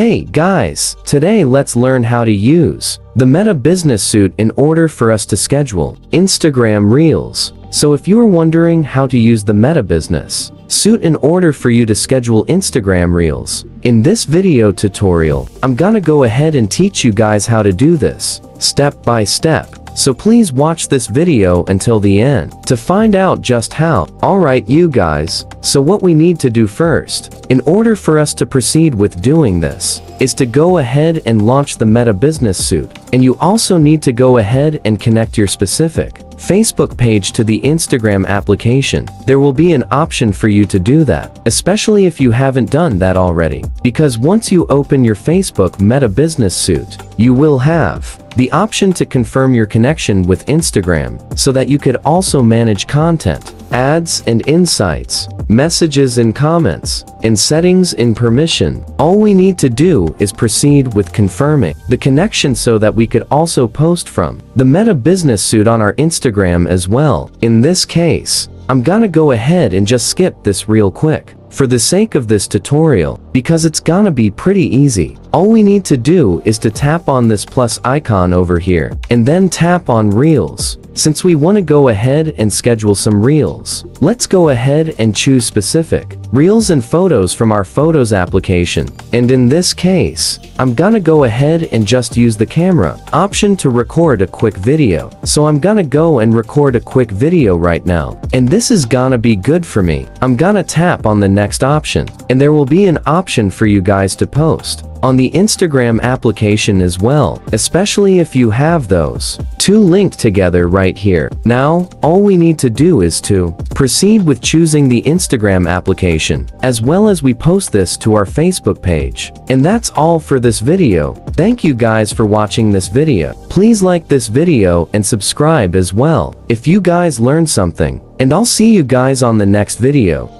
Hey guys, today let's learn how to use the Meta Business Suite in order for us to schedule Instagram Reels. So if you're wondering how to use the Meta Business Suite in order for you to schedule Instagram Reels, in this video tutorial, I'm gonna go ahead and teach you guys how to do this, step by step. So please watch this video until the end to find out just how. Alright you guys, so what we need to do first, in order for us to proceed with doing this, is to go ahead and launch the Meta Business Suite. And you also need to go ahead and connect your specific Facebook page to the Instagram application. There will be an option for you to do that, especially if you haven't done that already. Because once you open your Facebook Meta Business Suite, you will have the option to confirm your connection with Instagram so that you could also manage content, ads and insights, messages and comments, and settings in permission. All we need to do is proceed with confirming the connection so that we could also post from the Meta Business Suite on our Instagram as well. In this case, I'm gonna go ahead and just skip this real quick for the sake of this tutorial, because it's gonna be pretty easy. All we need to do is to tap on this plus icon over here, and then tap on Reels. Since we want to go ahead and schedule some Reels, let's go ahead and choose specific Reels and photos from our Photos application. And in this case, I'm gonna go ahead and just use the camera option to record a quick video. So I'm gonna go and record a quick video right now. And this is gonna be good for me. I'm gonna tap on the next option, and there will be an option for you guys to post on the Instagram application as well, especially if you have those two linked together right here. Now, all we need to do is to proceed with choosing the Instagram application, as well as we post this to our Facebook page. And that's all for this video. Thank you guys for watching this video. Please like this video and subscribe as well if you guys learned something. And I'll see you guys on the next video.